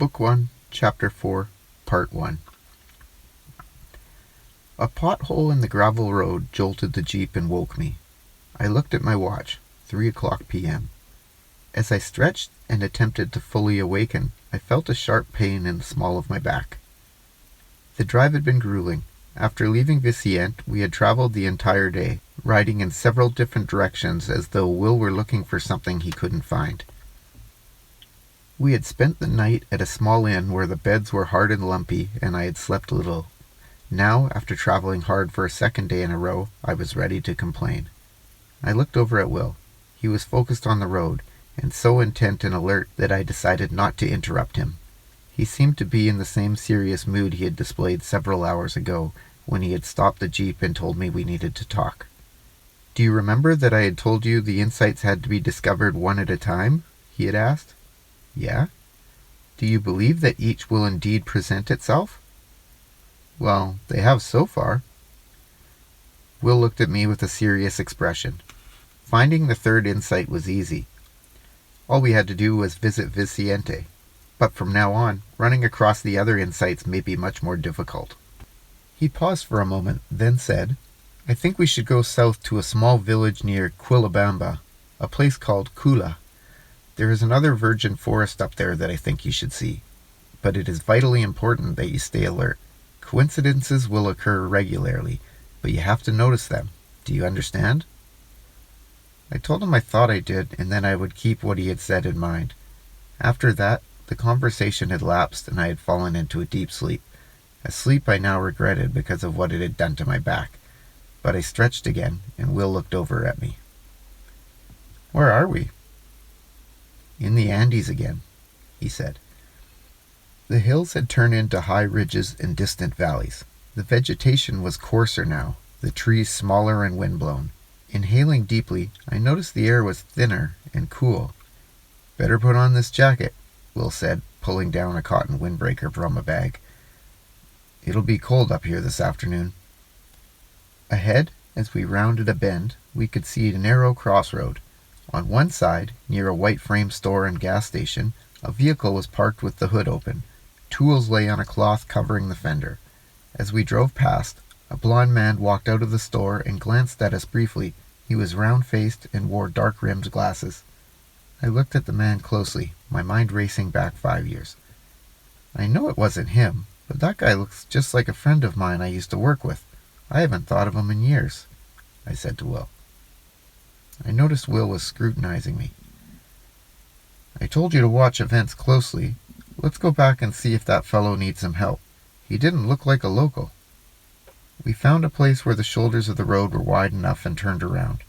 Book 1, Chapter 4, Part 1. A pothole in the gravel road jolted the jeep and woke me. I looked at my watch, 3:00 p.m. As I stretched and attempted to fully awaken, I felt a sharp pain in the small of my back. The drive had been grueling. After leaving Vicente, we had traveled the entire day, riding in several different directions as though Will were looking for something he couldn't find. We had spent the night at a small inn where the beds were hard and lumpy, and I had slept little. Now, after traveling hard for a second day in a row, I was ready to complain. I looked over at Will. He was focused on the road, and so intent and alert that I decided not to interrupt him. He seemed to be in the same serious mood he had displayed several hours ago, when he had stopped the jeep and told me we needed to talk. "Do you remember that I had told you the insights had to be discovered one at a time?" he had asked. "Yeah? Do you believe that each will indeed present itself?" "Well, they have so far." Will looked at me with a serious expression. Finding the third insight was easy. All we had to do was visit Vicente. But from now on, running across the other insights may be much more difficult. He paused for a moment, then said, "I think we should go south to a small village near Quillabamba, a place called Kula. There is another virgin forest up there that I think you should see. But it is vitally important that you stay alert. Coincidences will occur regularly, but you have to notice them. Do you understand?" I told him I thought I did, and then I would keep what he had said in mind. After that, the conversation had lapsed and I had fallen into a deep sleep. A sleep I now regretted because of what it had done to my back. But I stretched again, and Will looked over at me. "Where are we?" "In the Andes again," he said. The hills had turned into high ridges and distant valleys. The vegetation was coarser now, the trees smaller and windblown. Inhaling deeply, I noticed the air was thinner and cool. "Better put on this jacket," Will said, pulling down a cotton windbreaker from a bag. "It'll be cold up here this afternoon." Ahead, as we rounded a bend, we could see a narrow crossroad. On one side, near a white frame store and gas station, a vehicle was parked with the hood open. Tools lay on a cloth covering the fender. As we drove past, a blond man walked out of the store and glanced at us briefly. He was round-faced and wore dark-rimmed glasses. I looked at the man closely, my mind racing back 5 years. "I know it wasn't him, but that guy looks just like a friend of mine I used to work with. I haven't thought of him in years," I said to Will. I noticed Will was scrutinizing me. "I told you to watch events closely. Let's go back and see if that fellow needs some help. He didn't look like a local." We found a place where the shoulders of the road were wide enough and turned around.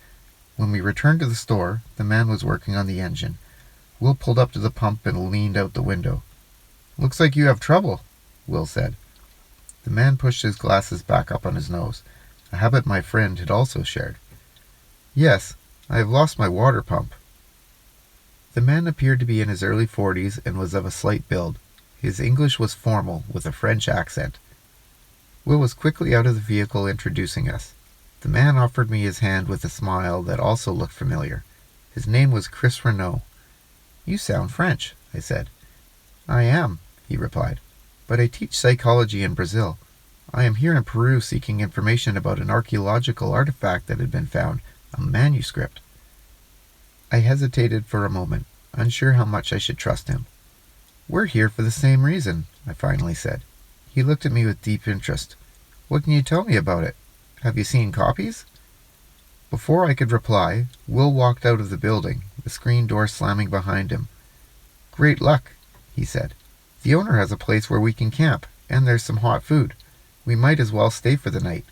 When we returned to the store, the man was working on the engine. Will pulled up to the pump and leaned out the window. "Looks like you have trouble," Will said. The man pushed his glasses back up on his nose, a habit my friend had also shared. "Yes, I have lost my water pump." The man appeared to be in his early 40s and was of a slight build. His English was formal, with a French accent. Will was quickly out of the vehicle introducing us. The man offered me his hand with a smile that also looked familiar. His name was Chris Renault. "You sound French," I said. "I am," he replied, "but I teach psychology in Brazil. I am here in Peru seeking information about an archaeological artifact that had been found, a manuscript." I hesitated for a moment, unsure how much I should trust him. "We're here for the same reason," I finally said. He looked at me with deep interest. "What can you tell me about it? Have you seen copies?" Before I could reply, Will walked out of the building, the screen door slamming behind him. "Great luck," he said. "The owner has a place where we can camp, and there's some hot food. We might as well stay for the night."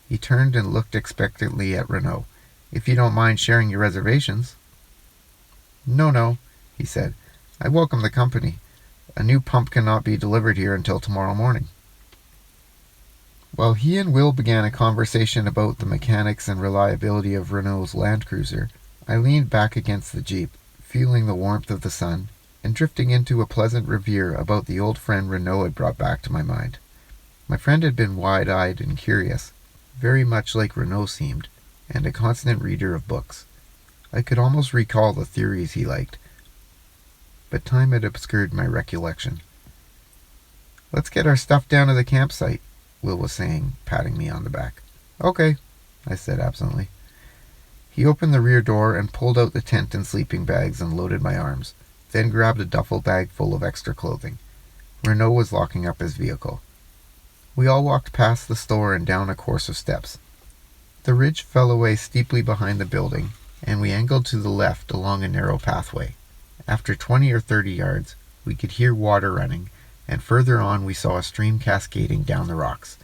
He turned and looked expectantly at Renault. "If you don't mind sharing your reservations." No, he said. "I welcome the company. A new pump cannot be delivered here until tomorrow morning." While he and Will began a conversation about the mechanics and reliability of Renault's Land Cruiser, I leaned back against the jeep, feeling the warmth of the sun, and drifting into a pleasant reverie about the old friend Renault had brought back to my mind. My friend had been wide-eyed and curious, very much like Renault seemed, and a constant reader of books. I could almost recall the theories he liked, but time had obscured my recollection. Let's get our stuff down to the campsite, Will was saying, patting me on the back. Okay, I said absently. He opened the rear door and pulled out the tent and sleeping bags and loaded my arms, then grabbed a duffel bag full of extra clothing. Renault was locking up his vehicle. We all walked past the store and down a course of steps. The ridge fell away steeply behind the building, and we angled to the left along a narrow pathway. After 20 or 30 yards, we could hear water running, and further on we saw a stream cascading down the rocks.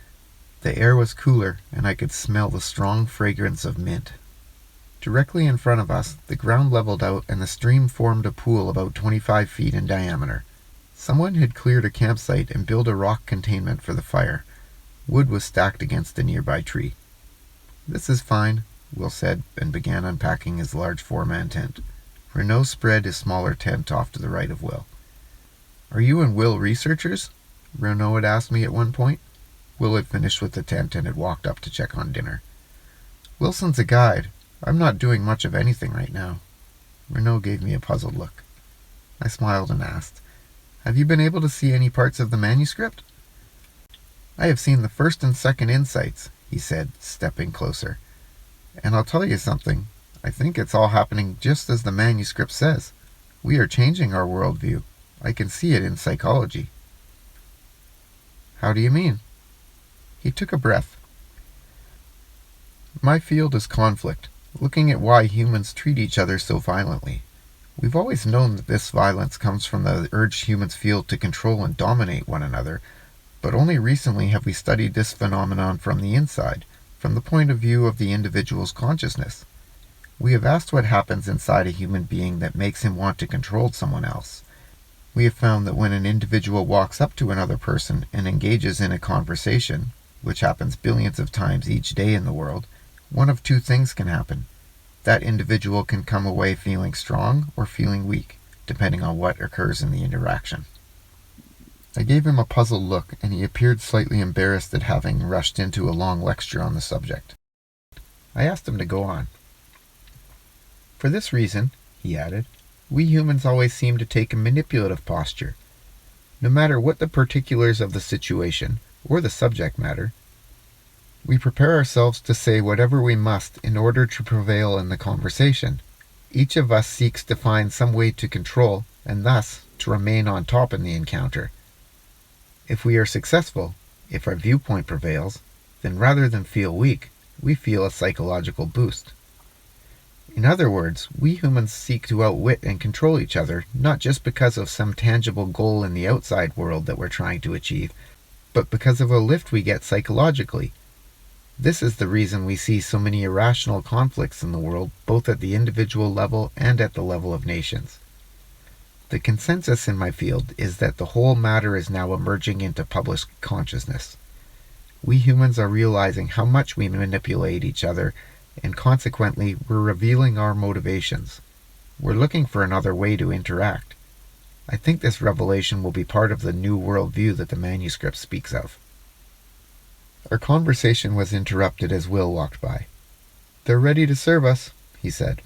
The air was cooler, and I could smell the strong fragrance of mint. Directly in front of us, the ground leveled out and the stream formed a pool about 25 feet in diameter. Someone had cleared a campsite and built a rock containment for the fire. Wood was stacked against a nearby tree. This is fine, Will said, and began unpacking his large four-man tent. Renault spread his smaller tent off to the right of Will. Are you and Will researchers? Renault had asked me at one point. Will had finished with the tent and had walked up to check on dinner. Wilson's a guide. I'm not doing much of anything right now. Renault gave me a puzzled look. I smiled and asked, Have you been able to see any parts of the manuscript? I have seen the first and second insights, he said, stepping closer. And I'll tell you something. I think it's all happening just as the manuscript says. We are changing our worldview. I can see it in psychology. How do you mean? He took a breath. My field is conflict, looking at why humans treat each other so violently. We've always known that this violence comes from the urge humans feel to control and dominate one another, but only recently have we studied this phenomenon from the inside, from the point of view of the individual's consciousness. We have asked what happens inside a human being that makes him want to control someone else. We have found that when an individual walks up to another person and engages in a conversation, which happens billions of times each day in the world, one of two things can happen. That individual can come away feeling strong or feeling weak, depending on what occurs in the interaction. I gave him a puzzled look, and he appeared slightly embarrassed at having rushed into a long lecture on the subject. I asked him to go on. For this reason, he added, we humans always seem to take a manipulative posture. No matter what the particulars of the situation, or the subject matter, we prepare ourselves to say whatever we must in order to prevail in the conversation. Each of us seeks to find some way to control, and thus to remain on top in the encounter. If we are successful, if our viewpoint prevails, then rather than feel weak, we feel a psychological boost. In other words, we humans seek to outwit and control each other, not just because of some tangible goal in the outside world that we're trying to achieve, but because of a lift we get psychologically. This is the reason we see so many irrational conflicts in the world, both at the individual level and at the level of nations. The consensus in my field is that the whole matter is now emerging into public consciousness. We humans are realizing how much we manipulate each other, and consequently, we're revealing our motivations. We're looking for another way to interact. I think this revelation will be part of the new worldview that the manuscript speaks of. Our conversation was interrupted as Will walked by. They're ready to serve us, he said.